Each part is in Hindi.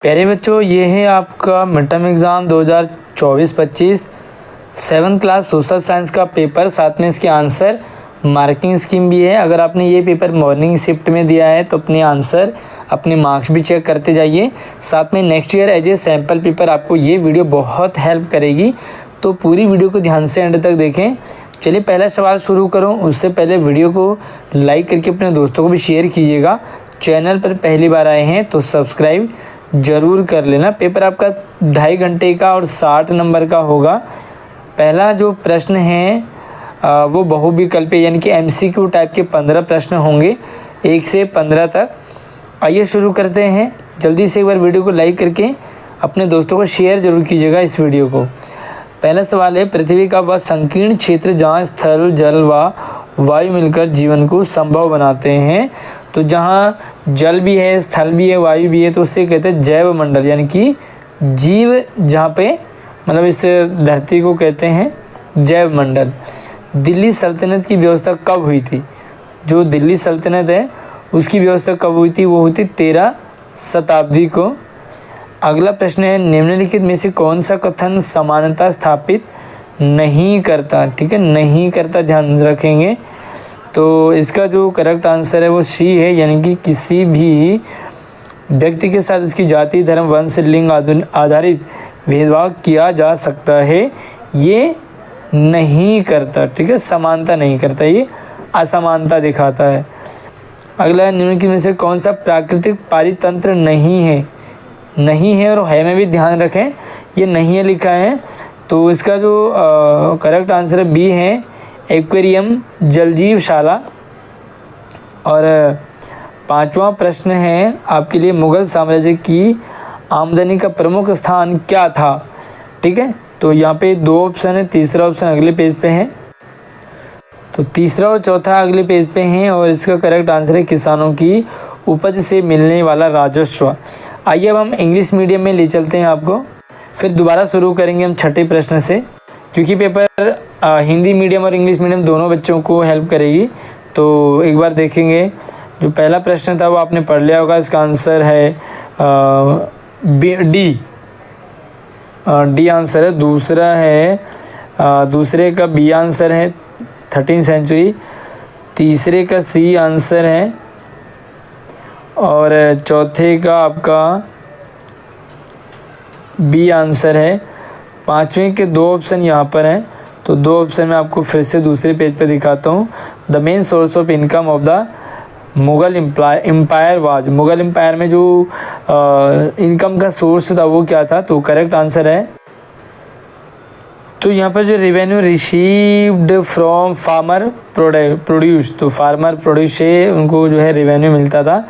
प्यारे बच्चों, ये है आपका mid term exam 2024-25 7th class social science का पेपर, साथ में इसके आंसर मार्किंग स्कीम भी है। अगर आपने ये पेपर मॉर्निंग शिफ्ट में दिया है तो अपने आंसर अपने मार्क्स भी चेक करते जाइए। साथ में next year as a sample paper आपको ये वीडियो बहुत हेल्प करेगी, तो पूरी वीडियो को ध्यान से एंड तक देखें। चलिए पहला सवाल शुरू करूँ, उससे पहले वीडियो को लाइक करके अपने दोस्तों को भी शेयर कीजिएगा। चैनल पर पहली बार आए हैं तो सब्सक्राइब ज़रूर कर लेना। पेपर आपका 2.5 घंटे का और 60 नंबर का होगा। पहला जो प्रश्न है वो बहुविकल्पीय यानी कि MCQ टाइप के 15 प्रश्न होंगे, 1 से 15 तक। आइए शुरू करते हैं। जल्दी से एक बार वीडियो को लाइक करके अपने दोस्तों को शेयर ज़रूर कीजिएगा इस वीडियो को। पहला सवाल है, पृथ्वी का वह संकीर्ण क्षेत्र जहाँ स्थल, जल व वायु मिलकर जीवन को संभव बनाते हैं। तो जहाँ जल भी है, स्थल भी है, वायु भी है, तो उससे कहते हैं जैव मंडल, यानी कि जीव जहाँ पे मतलब इस धरती को कहते हैं जैव मंडल। दिल्ली सल्तनत की व्यवस्था कब हुई थी? जो दिल्ली सल्तनत है उसकी व्यवस्था कब हुई थी? वो हुई थी 13 शताब्दी को। अगला प्रश्न है, निम्नलिखित में से कौन सा कथन समानता स्थापित नहीं करता? ठीक है, नहीं करता ध्यान रखेंगे। तो इसका जो करेक्ट आंसर है वो सी है, यानी कि किसी भी व्यक्ति के साथ उसकी जाति, धर्म, वंश, लिंग आधारित भेदभाव किया जा सकता है, ये नहीं करता। ठीक है, समानता नहीं करता, ये असमानता दिखाता है। अगला है, निम्नलिखित में से कौन सा प्राकृतिक पारितंत्र नहीं है? नहीं है और है में भी ध्यान रखें, ये नहीं है लिखा है, तो इसका जो करेक्ट आंसर बी है, एक्वेरियम, जलजीवशाला। और 5वां प्रश्न है आपके लिए, मुगल साम्राज्य की आमदनी का प्रमुख स्थान क्या था? ठीक है, तो यहाँ पे 2 ऑप्शन है, तीसरा ऑप्शन अगले पेज पे है, तो तीसरा और चौथा अगले पेज पे हैं। और इसका करेक्ट आंसर है किसानों की उपज से मिलने वाला राजस्व। आइए अब हम इंग्लिश मीडियम में ले चलते हैं आपको, फिर दोबारा शुरू करेंगे हम 6ठे प्रश्न से, क्योंकि पेपर हिंदी मीडियम और इंग्लिश मीडियम दोनों बच्चों को हेल्प करेगी। तो एक बार देखेंगे, जो पहला प्रश्न था वो आपने पढ़ लिया होगा, इसका आंसर है डी आंसर है। दूसरा है दूसरे का बी आंसर है 13वीं सेंचुरी, तीसरे का सी आंसर है, और चौथे का आपका बी आंसर है। 5वें के 2 ऑप्शन यहाँ पर हैं, तो 2 ऑप्शन मैं आपको फिर से दूसरे पेज पे दिखाता हूँ। The main source of income of the Mughal empire was, Mughal empire में जो इनकम का सोर्स था वो क्या था? तो करेक्ट आंसर है, तो यहाँ पर जो revenue received from farmer produce, तो फार्मर प्रोड्यूस से उनको जो है रेवेन्यू मिलता था।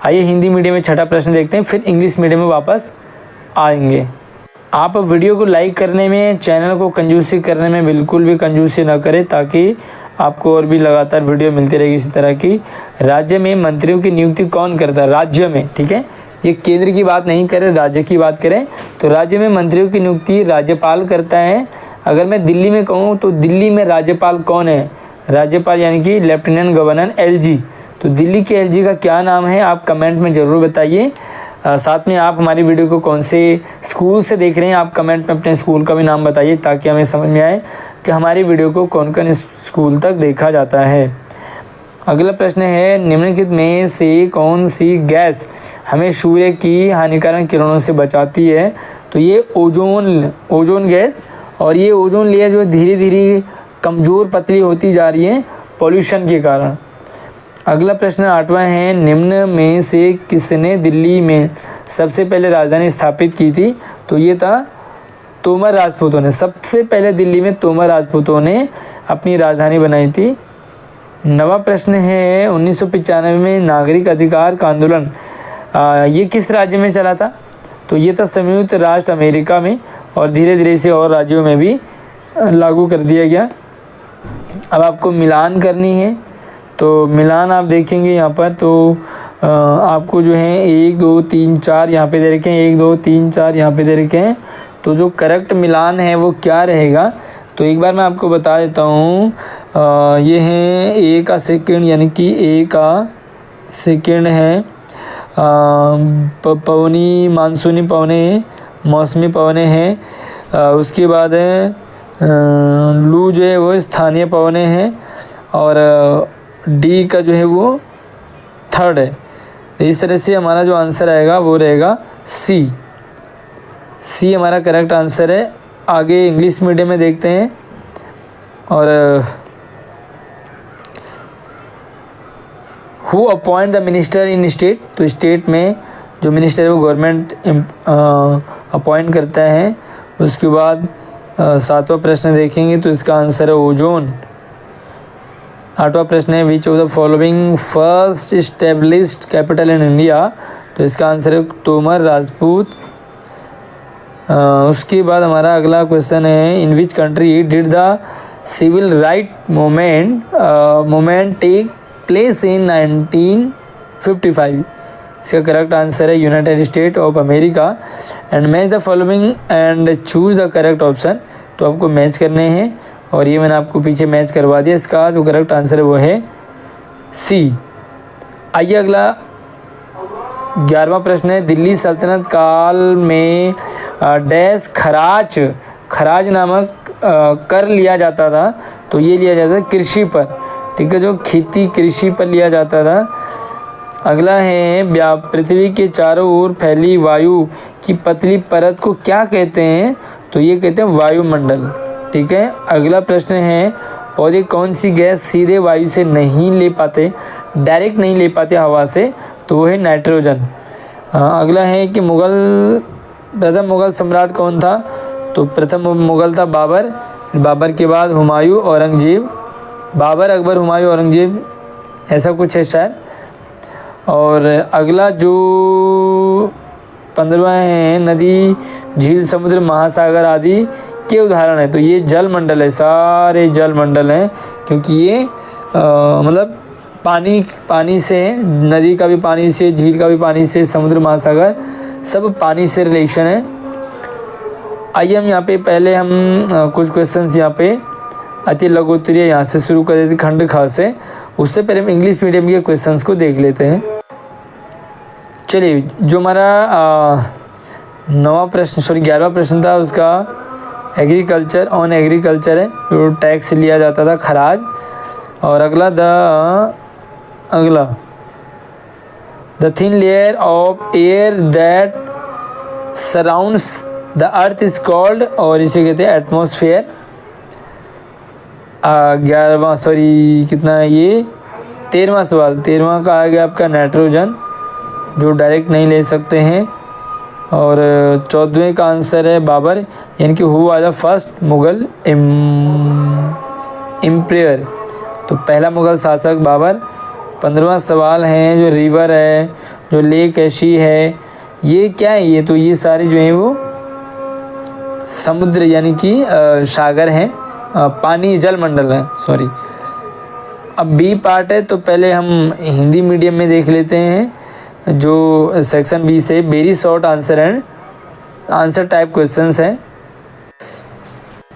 आइए हिंदी मीडियम में 6ठा प्रश्न देखते हैं, फिर इंग्लिश मीडियम में वापस आएंगे। आप वीडियो को लाइक करने में, चैनल को कंजूसी करने में बिल्कुल भी कंजूसी ना करें, ताकि आपको और भी लगातार वीडियो मिलती रहेगी इसी तरह की। राज्य में मंत्रियों की नियुक्ति कौन करता है? राज्य में, ठीक है, ये केंद्र की बात नहीं करें, राज्य की बात करें, तो राज्य में मंत्रियों की नियुक्ति राज्यपाल करता है। अगर मैं दिल्ली में कहूँ तो दिल्ली में राज्यपाल कौन है? राज्यपाल यानी कि लेफ्टिनेंट गवर्नर LG। तो दिल्ली के LG का क्या नाम है? आप कमेंट में ज़रूर बताइए। साथ में आप हमारी वीडियो को कौन से स्कूल से देख रहे हैं, आप कमेंट में अपने स्कूल का भी नाम बताइए, ताकि हमें समझ में आए कि हमारी वीडियो को कौन कौन स्कूल तक देखा जाता है। अगला प्रश्न है, निम्नलिखित में से कौन सी गैस हमें सूर्य की हानिकारक किरणों से बचाती है? तो ये ओजोन गैस, और ये ओजोन लेयर जो धीरे धीरे कमज़ोर पतली होती जा रही है पॉल्यूशन के कारण। अगला प्रश्न 8वां है, निम्न में से किसने दिल्ली में सबसे पहले राजधानी स्थापित की थी? तो ये था तोमर राजपूतों ने। सबसे पहले दिल्ली में तोमर राजपूतों ने अपनी राजधानी बनाई थी। 9वां प्रश्न है, 1995 में नागरिक अधिकार का आंदोलन ये किस राज्य में चला था? तो ये था संयुक्त राष्ट्र अमेरिका में, और धीरे धीरे इसे और राज्यों में भी लागू कर दिया गया। अब आपको मिलान करनी है, तो मिलान आप देखेंगे यहाँ पर, तो आपको जो है 1 2 3 4 यहाँ पे दे रखे हैं, 1 2 3 4 यहाँ पे दे रखे हैं। तो जो करेक्ट मिलान है वो क्या रहेगा? तो एक बार मैं आपको बता देता हूँ, ये है A का सेकंड, यानी कि A का सेकंड है पवनी मानसूनी पवने, मौसमी पवने हैं। उसके बाद है लू जो है वो स्थानीय पवने हैं, और डी का जो है वो थर्ड है। इस तरह से हमारा जो आंसर आएगा वो रहेगा सी। सी हमारा करेक्ट आंसर है। आगे इंग्लिश मीडियम में देखते हैं। और who appoint the minister in state, तो स्टेट में जो मिनिस्टर है वो गवर्नमेंट अपॉइंट करता है। उसके बाद 7वां प्रश्न देखेंगे तो इसका आंसर है ओजोन। 8वां प्रश्न है which of the following first established capital in India, तो इसका आंसर है तोमर राजपूत। उसके बाद हमारा अगला क्वेश्चन है in which country did the civil right movement take place in 1955, इसका करेक्ट आंसर है United State of America. And match the following and choose the correct option, तो आपको मैच करने हैं और ये मैंने आपको पीछे मैच करवा दिया। इसका जो करेक्ट आंसर है वो है सी। आइए अगला 11वां प्रश्न है दिल्ली सल्तनत काल में डैश खराज नामक कर लिया जाता था, तो ये लिया जाता था कृषि पर, ठीक है, जो खेती कृषि पर लिया जाता था। अगला है पृथ्वी के चारों ओर फैली वायु की पतली परत को क्या कहते हैं, तो ये कहते हैं वायुमंडल, ठीक है। अगला प्रश्न है पौधे कौन सी गैस सीधे वायु से नहीं ले पाते, डायरेक्ट नहीं ले पाते हवा से, तो वो है नाइट्रोजन। अगला है कि प्रथम मुग़ल सम्राट कौन था, तो प्रथम मुग़ल था बाबर के बाद हुमायूं, औरंगजेब, बाबर, अकबर, हुमायूं, औरंगजेब, ऐसा कुछ है शायद। और अगला जो 15वां है नदी, झील, समुद्र, महासागर आदि के उदाहरण है, तो ये जल मंडल है, सारे जल मंडल हैं, क्योंकि ये मतलब पानी से, नदी का भी पानी से, झील का भी पानी से, समुद्र, महासागर सब पानी से रिलेशन है। आइए हम यहाँ पे पहले हम कुछ क्वेश्चंस यहाँ पे अति लघु उत्तरीय यहाँ से शुरू कर देते खंड ख से। उससे पहले हम इंग्लिश मीडियम के क्वेश्चंस को देख लेते हैं। चलिए, जो हमारा 11वां प्रश्न था उसका एग्रीकल्चर है, जो टैक्स लिया जाता था, खराज। और अगला the thin layer of air that surrounds the earth is called, और इसे कहते हैं एटमॉस्फेयर। 13वां सवाल, 13वां का आ गया आपका नाइट्रोजन, जो डायरेक्ट नहीं ले सकते हैं। और 14वें का आंसर है बाबर, यानी कि who was the first Mughal emperor, तो पहला मुग़ल शासक बाबर। 15वां सवाल है जो रिवर है, जो लेक ऐसी है, ये क्या है, ये तो ये सारे जो हैं वो समुद्र यानी कि सागर हैं, पानी जल मंडल है, सॉरी। अब बी पार्ट है, तो पहले हम हिंदी मीडियम में देख लेते हैं, जो सेक्शन बी से very short answer and answer type questions हैं।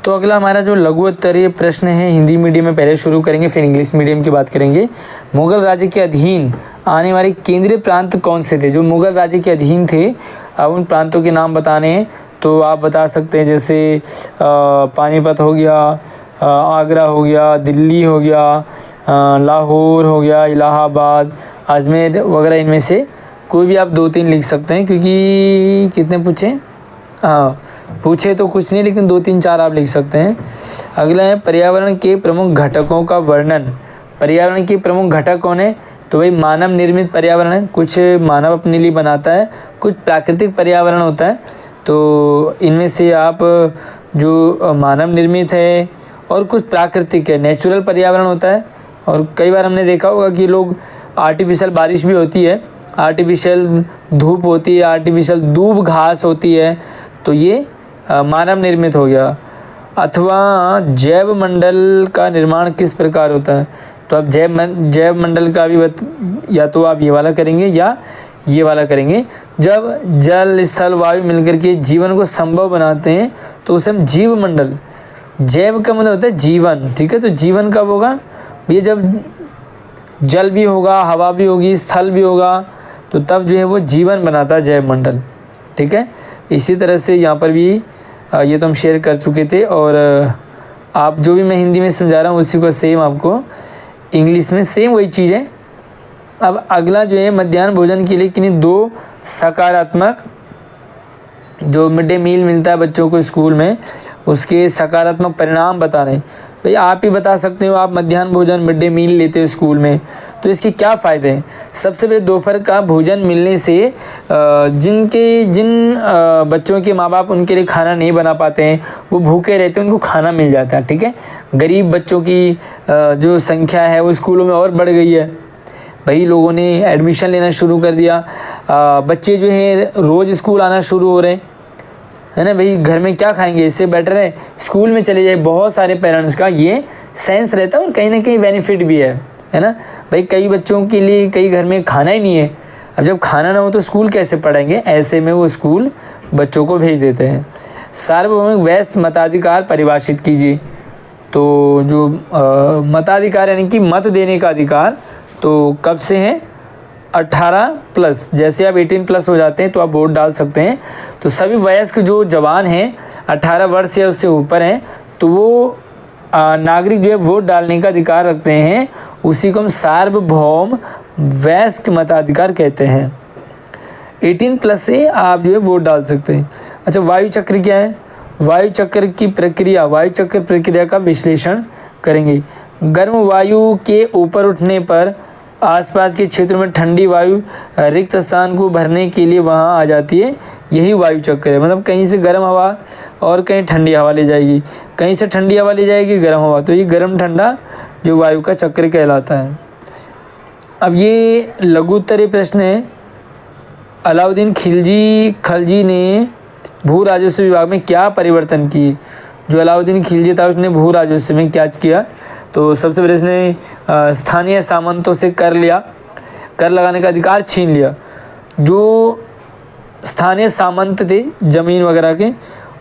तो अगला हमारा जो लघु उत्तरीय प्रश्न है हिंदी मीडियम में पहले शुरू करेंगे, फिर इंग्लिश मीडियम की बात करेंगे। मुग़ल राज्य के अधीन आने वाले केंद्रीय प्रांत कौन से थे, जो मुग़ल राज्य के अधीन थे, अब उन प्रांतों के नाम बताने हैं, तो आप बता सकते हैं, जैसे पानीपत हो गया, आगरा हो गया, दिल्ली हो गया, लाहौर हो गया, इलाहाबाद, अजमेर वगैरह, इनमें से कोई भी आप 2-3 लिख सकते हैं, क्योंकि कितने पूछे, पूछे तो कुछ नहीं, लेकिन 2-3-4 आप लिख सकते हैं। अगला है पर्यावरण के प्रमुख घटकों का वर्णन। पर्यावरण के प्रमुख घटक कौन है, तो भाई मानव निर्मित पर्यावरण है, कुछ मानव अपने लिए बनाता है, कुछ प्राकृतिक पर्यावरण होता है, तो इनमें से आप जो मानव निर्मित है और कुछ प्राकृतिक है, नेचुरल पर्यावरण होता है। और कई बार हमने देखा होगा कि लोग आर्टिफिशियल बारिश भी होती है, आर्टिफिशियल धूप होती है, आर्टिफिशियल दूब घास होती है, तो ये मानव निर्मित हो गया। अथवा जैव मंडल का निर्माण किस प्रकार होता है, तो आप जैव मंडल का भी या तो आप ये वाला करेंगे या ये वाला करेंगे। जब जल, स्थल, वायु मिलकर के जीवन को संभव बनाते हैं, तो उसे हम जीव मंडल, जैव का मतलब होता है जीवन, ठीक है। तो जीवन कब होगा, ये जब जल भी होगा, हवा भी होगी, स्थल भी होगा, तो तब जो है वो जीवन बनाता जैव मंडल। ठीक है, इसी तरह से यहाँ पर भी ये तो हम शेयर कर चुके थे, और आप जो भी मैं हिंदी में समझा रहा हूँ उसी को सेम आपको इंग्लिश में सेम वही चीज़ है। अब अगला जो है मध्याह्न भोजन के लिए किन्हीं 2 सकारात्मक, जो मिड डे मील मिलता है बच्चों को स्कूल में, उसके सकारात्मक परिणाम बता रहे हैं। भाई आप ही बता सकते हो, आप मध्याह्न भोजन मिड डे मील लेते हो स्कूल में तो इसके क्या फ़ायदे हैं। सबसे पहले दोपहर का भोजन मिलने से जिन बच्चों के माँ बाप उनके लिए खाना नहीं बना पाते हैं, वो भूखे रहते हैं, उनको खाना मिल जाता है। ठीक है, गरीब बच्चों की जो संख्या है वो स्कूलों में और बढ़ गई है। भाई लोगों ने एडमिशन लेना शुरू कर दिया, बच्चे जो है रोज़ स्कूल आना शुरू हो रहे हैं, है ना। भाई घर में क्या खाएंगे, इससे बेटर है स्कूल में चले जाए। बहुत सारे पेरेंट्स का ये सेंस रहता है और कहीं ना कहीं बेनिफिट भी है ना। भाई कई बच्चों के लिए कई घर में खाना ही नहीं है, अब जब खाना ना हो तो स्कूल कैसे पढ़ाएंगे, ऐसे में वो स्कूल बच्चों को भेज देते हैं। सार्वभौमिक वयस्क मताधिकार परिभाषित कीजिए। तो जो मताधिकार यानी कि मत देने का अधिकार, तो कब से है, 18+। जैसे आप 18+ हो जाते हैं तो आप वोट डाल सकते हैं। तो सभी वयस्क जो जवान हैं 18 वर्ष या उससे ऊपर हैं, तो वो नागरिक जो है वोट डालने का अधिकार रखते हैं। उसी को हम सार्वभौम वयस्क मताधिकार कहते हैं। 18+ से आप जो है वोट डाल सकते हैं। अच्छा, वायु चक्र क्या है, वायु चक्र की प्रक्रिया, वायु चक्र प्रक्रिया का विश्लेषण करेंगे। गर्म वायु के ऊपर उठने पर आसपास के क्षेत्रों में ठंडी वायु रिक्त स्थान को भरने के लिए वहां आ जाती है, यही वायु चक्र है। मतलब कहीं से गर्म हवा और कहीं ठंडी हवा ले जाएगी, कहीं से ठंडी हवा ले जाएगी गर्म हवा, तो ये गर्म ठंडा जो वायु का चक्र कहलाता है। अब ये लघुत्तरीय प्रश्न है। अलाउद्दीन खिलजी ने भू राजस्व विभाग में क्या परिवर्तन किए। जो अलाउद्दीन खिलजी था उसने भू राजस्व में क्या किया, तो सबसे पहले इसने स्थानीय सामंतों से कर लगाने का अधिकार छीन लिया। जो स्थानीय सामंत थे ज़मीन वगैरह के,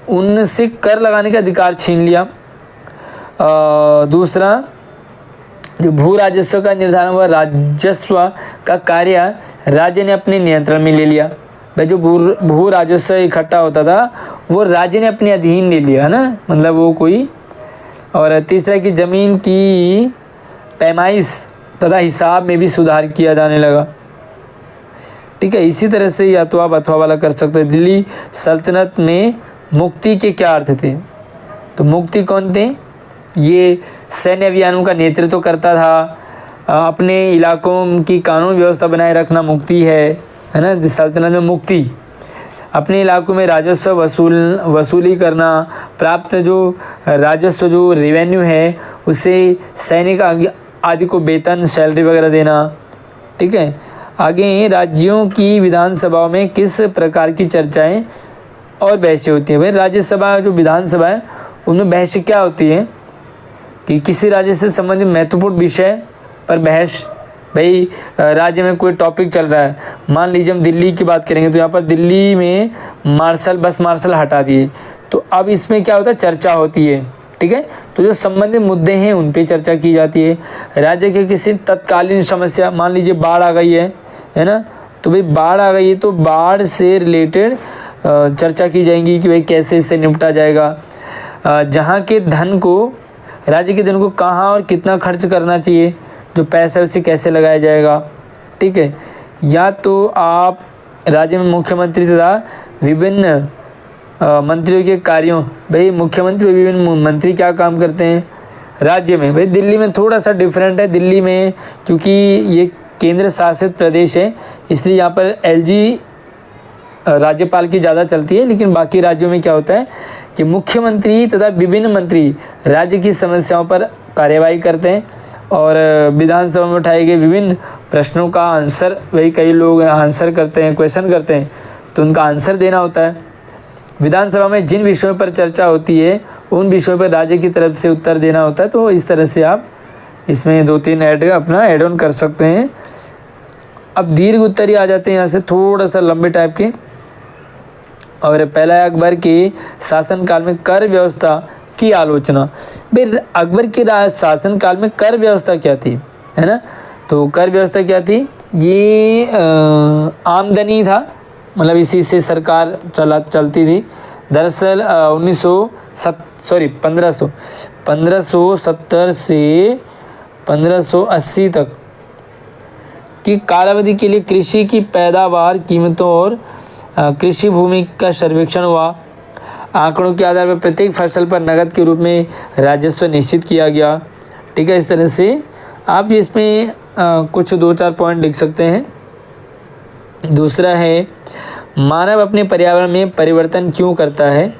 उनसे कर लगाने का अधिकार छीन लिया। दूसरा, जो भू राजस्व का निर्धारण व राजस्व का कार्य राज्य ने अपने नियंत्रण में ले लिया। भाई जो भू राजस्व इकट्ठा होता था वो राज्य ने अपने अधीन ले लिया, है ना, मतलब वो कोई। और तीसरा कि ज़मीन की पैमाइश तथा हिसाब में भी सुधार किया जाने लगा। ठीक है, इसी तरह से या तो आप अथवा वाला कर सकते हैं। दिल्ली सल्तनत में मुक्ति के क्या अर्थ थे, तो मुक्ति कौन थे, ये सैन्य अभियानों का नेतृत्व करता था, अपने इलाकों की कानून व्यवस्था बनाए रखना मुक्ति है ना। सल्तनत में मुक्ति, अपने इलाकों में राजस्व वसूली करना, प्राप्त जो राजस्व जो रेवेन्यू है उससे सैनिक आदि को वेतन सैलरी वगैरह देना। ठीक है, आगे राज्यों की विधानसभाओं में किस प्रकार की चर्चाएं और बहसें होती हैं। भाई राज्यसभा जो विधानसभा है उनमें बहस क्या होती है कि किसी राज्य से संबंधित महत्वपूर्ण विषय पर बहस। भाई राज्य में कोई टॉपिक चल रहा है, मान लीजिए हम दिल्ली की बात करेंगे तो यहाँ पर दिल्ली में बस मार्शल हटा दिए, तो अब इसमें क्या होता है, चर्चा होती है। ठीक है, तो जो संबंधित मुद्दे हैं उन पे चर्चा की जाती है। राज्य के किसी तत्कालीन समस्या, मान लीजिए बाढ़ आ गई है ना, तो भाई बाढ़ आ गई है तो बाढ़ से रिलेटेड चर्चा की जाएगी कि भाई कैसे इससे निपटा जाएगा। जहाँ के धन को, राज्य के धन को कहाँ और कितना खर्च करना चाहिए, जो पैसा है उसे कैसे लगाया जाएगा। ठीक है, या तो आप राज्य में मुख्यमंत्री तथा विभिन्न मंत्रियों के कार्यों, भाई मुख्यमंत्री और विभिन्न मंत्री क्या काम करते हैं राज्य में। भाई दिल्ली में थोड़ा सा डिफरेंट है, दिल्ली में क्योंकि ये केंद्र शासित प्रदेश है इसलिए यहाँ पर एलजी राज्यपाल की ज़्यादा चलती है, लेकिन बाकी राज्यों में क्या होता है कि मुख्यमंत्री तथा विभिन्न मंत्री राज्य की समस्याओं पर कार्यवाही करते हैं और विधानसभा में उठाए गए विभिन्न प्रश्नों का आंसर, वही कई लोग आंसर करते हैं, क्वेश्चन करते हैं, तो उनका आंसर देना होता है। विधानसभा में जिन विषयों पर चर्चा होती है उन विषयों पर राज्य की तरफ से उत्तर देना होता है। तो इस तरह से आप इसमें 2-3 ऐड ऑन कर सकते हैं। अब दीर्घ उत्तरीय आ जाते हैं, यहाँ से थोड़ा सा लंबे टाइप के। और पहला है अकबर के शासनकाल में कर व्यवस्था की आलोचना। भाई अकबर के शासनकाल में कर व्यवस्था क्या थी, है ना, तो कर व्यवस्था क्या थी ये आमदनी था, मतलब इसी से सरकार चलती थी। दरअसल 1570 से 1580 तक की कालावधि के लिए कृषि की पैदावार, कीमतों और कृषि भूमि का सर्वेक्षण हुआ। आंकड़ों के आधार पर प्रत्येक फसल पर नकद के रूप में राजस्व निश्चित किया गया। ठीक है, इस तरह से आप इसमें कुछ 2-4 पॉइंट लिख सकते हैं। दूसरा है, मानव अपने पर्यावरण में परिवर्तन क्यों करता है।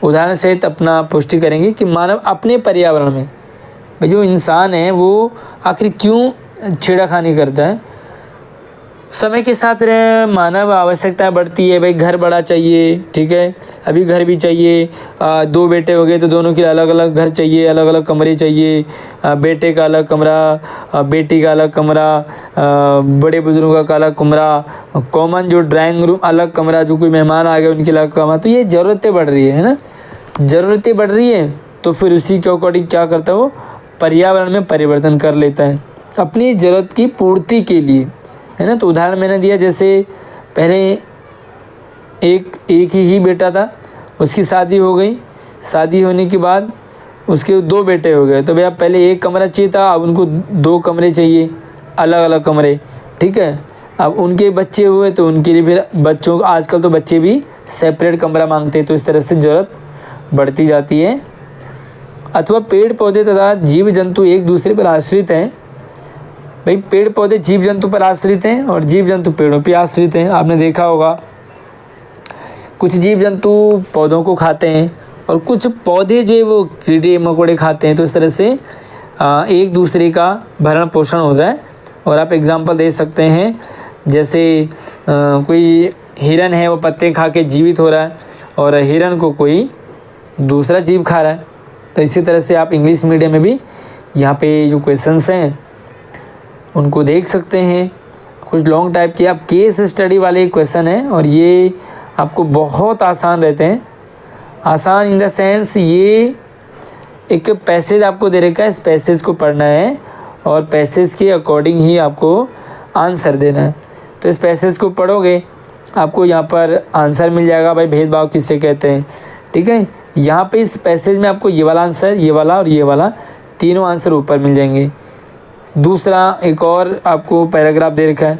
उदाहरण सहित अपना पुष्टि करेंगे कि मानव अपने पर्यावरण में, भाई जो इंसान है वो आखिर क्यों छेड़खानी करता है। समय के साथ मानव आवश्यकता बढ़ती है, भाई घर बड़ा चाहिए, ठीक है, अभी घर भी चाहिए, 2 बेटे हो गए तो दोनों के अलग अलग घर चाहिए, अलग अलग कमरे चाहिए, बेटे का अलग कमरा, बेटी का अलग कमरा, बड़े बुजुर्गों का अलग कमरा, कॉमन जो ड्राइंग रूम अलग कमरा, जो कोई मेहमान आ गए उनके अलग कमरा। तो ये ज़रूरतें बढ़ रही है ना, ज़रूरतें बढ़ रही है तो फिर उसी के अकॉर्डिंग क्या करता है वो, पर्यावरण में परिवर्तन कर लेता है अपनी ज़रूरत की पूर्ति के लिए, है ना। तो उदाहरण मैंने दिया, जैसे पहले एक ही बेटा था, उसकी शादी हो गई, शादी होने के बाद उसके 2 बेटे हो गए, तो भैया पहले एक कमरा चाहिए था, अब उनको 2 कमरे चाहिए, अलग अलग कमरे, ठीक है। अब उनके बच्चे हुए तो उनके लिए फिर बच्चों, आजकल तो बच्चे भी सेपरेट कमरा मांगते हैं, तो इस तरह से ज़रूरत बढ़ती जाती है। अथवा पेड़ पौधे तथा जीव जंतु एक दूसरे पर आश्रित हैं। भाई पेड़ पौधे जीव जंतु पर आश्रित हैं और जीव जंतु पेड़ों पर आश्रित हैं। आपने देखा होगा कुछ जीव जंतु पौधों को खाते हैं और कुछ पौधे जो है वो कीड़े मकोड़े खाते हैं। तो इस तरह से एक दूसरे का भरण पोषण होता है। और आप एग्जांपल दे सकते हैं, जैसे कोई हिरन है, वो पत्ते खा के जीवित हो रहा है और हिरन को कोई दूसरा जीव खा रहा है। तो इसी तरह से आप इंग्लिश मीडियम में भी यहाँ पे जो क्वेश्चंस हैं उनको देख सकते हैं। कुछ लॉन्ग टाइप के आप केस स्टडी वाले क्वेश्चन हैं और ये आपको बहुत आसान रहते हैं। आसान इन द सेंस, ये एक पैसेज आपको दे रखा है, इस पैसेज को पढ़ना है और पैसेज के अकॉर्डिंग ही आपको आंसर देना है। तो इस पैसेज को पढ़ोगे आपको यहाँ पर आंसर मिल जाएगा, भाई भेदभाव किससे कहते हैं, ठीक है। यहाँ पे इस पैसेज में आपको ये वाला आंसर, ये वाला और ये वाला तीनों आंसर ऊपर मिल जाएंगे। दूसरा एक और आपको पैराग्राफ दे रखा है,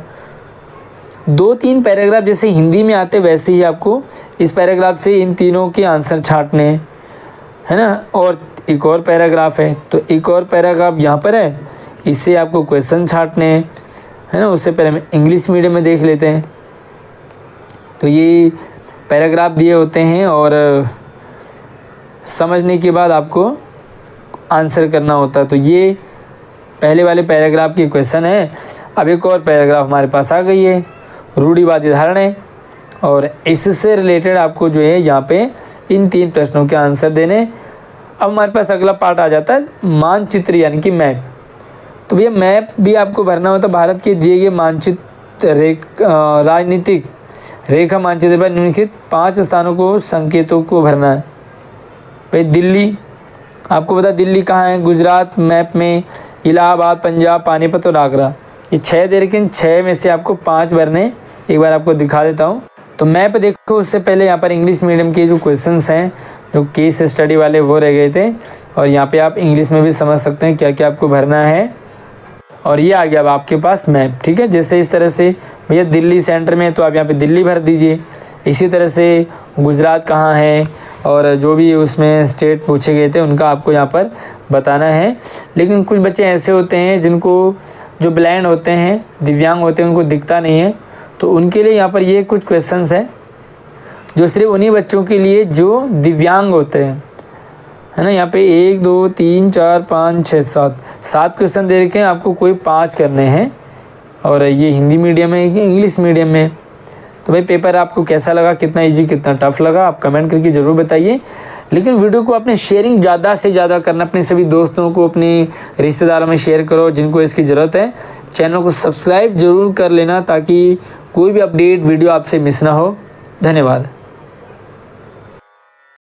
2-3 पैराग्राफ जैसे हिंदी में आते वैसे ही आपको इस पैराग्राफ से इन तीनों के आंसर छांटने हैं, है ना। और एक और पैराग्राफ है, तो एक और पैराग्राफ यहाँ पर है, इससे आपको क्वेश्चन छांटने हैं, है ना। उससे पहले हम इंग्लिश मीडियम में देख लेते हैं। तो ये पैराग्राफ दिए होते हैं और समझने के बाद आपको आंसर करना होता है। तो ये पहले वाले पैराग्राफ के क्वेश्चन है। अब एक और पैराग्राफ हमारे पास आ गई है, रूढ़िवादी धारणाएं, और इससे रिलेटेड आपको जो है यहाँ पे इन 3 प्रश्नों के आंसर देने। अब हमारे पास अगला पार्ट आ जाता है मानचित्र यानी कि मैप। तो भैया मैप भी आपको भरना होता है। भारत के दिए गए मानचित्र राजनीतिक रेखा मानचित्र पर निम्नलिखित 5 स्थानों को संकेतों को भरना है। भाई दिल्ली, आपको पता दिल्ली कहाँ है, गुजरात मैप में, इलाहाबाद, पंजाब, पानीपत और आगरा, ये 6 दे रखे हैं। 6 में से आपको 5 भरने, एक बार आपको दिखा देता हूँ। तो मैप देखो, उससे पहले यहाँ पर इंग्लिश मीडियम के जो क्वेश्चंस हैं, जो केस स्टडी वाले, वो रह गए थे। और यहाँ पे आप इंग्लिश में भी समझ सकते हैं क्या क्या आपको भरना है। और ये आ गया अब आपके पास मैप, ठीक है। जैसे इस तरह से भैया दिल्ली सेंटर में है तो आप यहाँ पे दिल्ली भर दीजिए। इसी तरह से गुजरात कहाँ है और जो भी उसमें स्टेट पूछे गए थे उनका आपको यहाँ पर बताना है। लेकिन कुछ बच्चे ऐसे होते हैं जिनको, जो ब्लाइंड होते हैं, दिव्यांग होते हैं, उनको दिखता नहीं है, तो उनके लिए यहाँ पर ये कुछ क्वेश्चंस हैं जो सिर्फ उन्हीं बच्चों के लिए जो दिव्यांग होते हैं, है ना। यहाँ पे 1 2 3 4 5 6 7 क्वेश्चन दे रखे हैं, आपको कोई 5 करने हैं। और ये हिंदी मीडियम है कि इंग्लिश मीडियम में। तो भाई पेपर आपको कैसा लगा, कितना इजी कितना टफ लगा, आप कमेंट करके ज़रूर बताइए। लेकिन वीडियो को अपने शेयरिंग ज़्यादा से ज़्यादा करना, अपने सभी दोस्तों को, अपने रिश्तेदारों में शेयर करो जिनको इसकी ज़रूरत है। चैनल को सब्सक्राइब ज़रूर कर लेना ताकि कोई भी अपडेट वीडियो आपसे मिस ना हो। धन्यवाद।